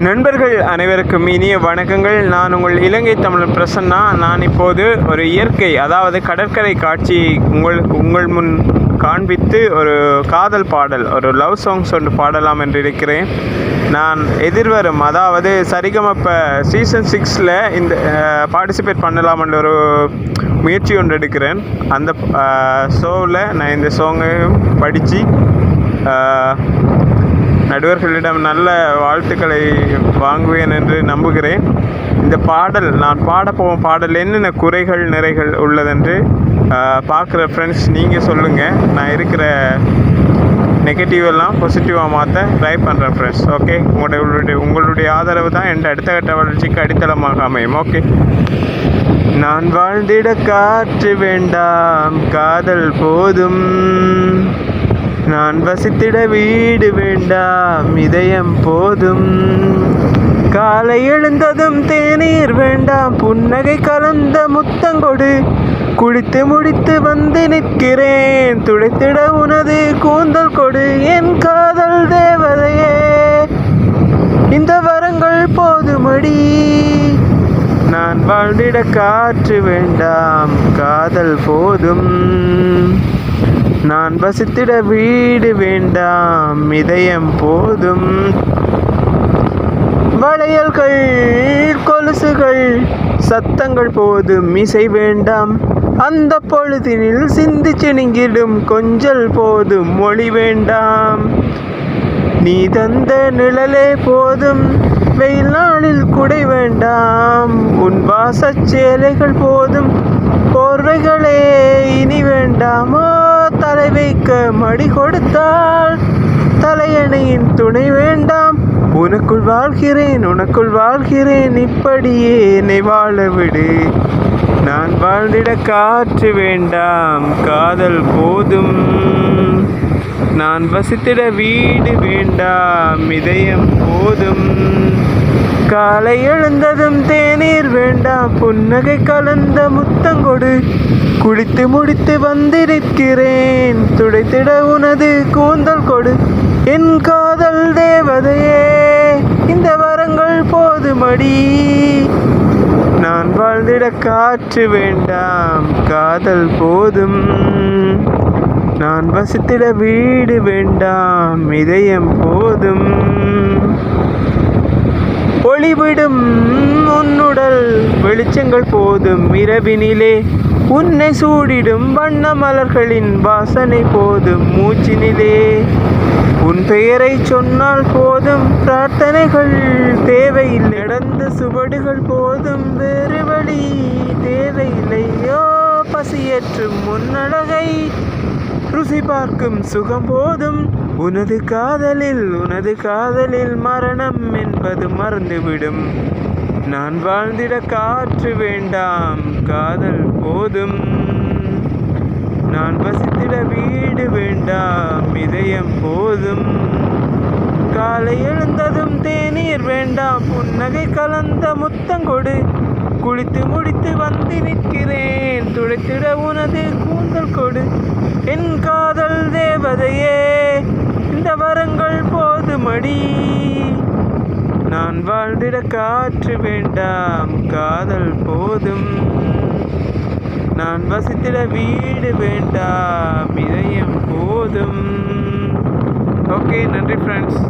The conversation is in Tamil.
நண்பர்கள் அனைவருக்கும் இனிய வணக்கங்கள். நான் உங்கள் இலங்கை தமிழ் பிரசன்னா. நான் இப்போது ஒரு இயற்கை, அதாவது கடற்கரை காட்சி உங்கள் முன் காண்பித்து ஒரு காதல் பாடல், ஒரு லவ் சாங்ஸ் ஒன்று பாடலாம் என்று இருக்கிறேன். நான் எதிர்வரும், அதாவது சரிகமப்ப சீசன் 6 இந்த பார்ட்டிசிபேட் பண்ணலாம் என்ற ஒரு முயற்சி ஒன்று எடுக்கிறேன். அந்த ஷோவில் நான் இந்த சாங்கையும் படித்து நடுவர்களிடம் நல்ல வாழ்த்துக்களை வாங்குவேன் என்று நம்புகிறேன். இந்த பாடல், நான் பாடப்போகும் பாடல் என்னென்ன குறைகள் நிறைகள் உள்ளதென்று பார்க்குற ஃப்ரெண்ட்ஸ் நீங்கள் சொல்லுங்கள். நான் இருக்கிற நெகட்டிவ் எல்லாம் பாசிட்டிவாக மாற்ற ட்ரை பண்ணுறேன் ஃப்ரெண்ட்ஸ். ஓகே, உங்களுடைய ஆதரவு தான் என் அடுத்த கட்ட வளர்ச்சிக்கு அடித்தளமாக அமையும். ஓகே. நான் வாழ்ந்திட காற்று வேண்டாம், காதல் போதும். நான் வசித்திட வீடு வேண்டாம், இதயம் போதும். காலை எழுந்ததும் தேநீர் வேண்டாம், புன்னகை கலந்த முத்தங்கொடு. குளித்து முடித்து வந்து நிற்கிறேன், துடைத்திட உனது கூந்தல் கொடு. என் காதல் தேவதையே, இந்த வரங்கள் போதுமடி. நான் வாழ்ந்திட காற்று வேண்டாம், காதல் போதும். நான் வசித்திட வீடு வேண்டாம், இதயம் போதும். வளையல்கள் கொலுசுகள் சத்தங்கள் போதும், இசை வேண்டாம். அந்த பொழுதினில் சிந்திச்சு நீங்கிடும் கொஞ்சல் போதும், மொழி வேண்டாம். நீ தந்த நிழலே போதும், வெயில் நாளில் குடை வேண்டாம். உன் வாசச் சேலைகள் போதும், போர்வைகளே இனி வேண்டாமோ. தலை வைக்க மடி கொடுத்தால் தலையணையின் துணை வேண்டாம். உனக்குள் வாழ்கிறேன், இப்படியே என்னை வாழ விடு. நான் வாழ்ந்திட காற்று வேண்டாம், காதல் போதும். நான் வசித்திட வீடு வேண்டாம், இதயம் போதும். காலை எழுந்ததும் தேநீர் வேண்டாம், புன்னகை கலந்த முத்தங்கொடு. குளித்து முடித்து வந்து நிற்கிறேன், துடைத்திட உனது கூந்தல் கொடு. என் காதல் தேவதையே, இந்த வரங்கள் போதுமடி. நான் வாழ்ந்திட காற்று வேண்டாம், காதல் போதும். நான் வசித்திட வீடு வேண்டாம், இதயம் போதும். ஒளிவிடும் உன்னுடல் வெளிச்சங்கள் போதும், இரவினிலே உன்னை சூடிடும் வண்ண மலர்களின் வாசனை போதும், மூச்சினிலே உன் பெயரை சொன்னால் போதும். பிரார்த்தனைகள் தேவையில்லை, நடந்த சுவடுகள் போதும், வேறு வழி தேவையில்லையோ. பசியேற்றும் முன்னழகை ருசி பார்க்கும் சுகம் போதும். உனது காதலில் மரணம் என்பது மறந்துவிடும். நான் வாழ்ந்திட காற்று வேண்டாம், காதல் போதும். நான் வசித்திட வீடு வேண்டாம், இதயம் போதும். காலை எழுந்ததும் தேநீர் வேண்டாம், புன்னகை கலந்த முத்தங்கொடு. குளித்து முடித்து வந்து நிற்கிறேன், துடைத்திட உனது கூந்தல் கொடு. என் காதல் தேவதையே, இந்த வரங்கள் போதுமடி. நான் வாழ்ந்திட காற்று வேண்டாம், காதல் போதும். நான் வசித்திட வீடு வேண்டாம், இதயம் போதும். ஓகே, நன்றி ஃப்ரெண்ட்ஸ்.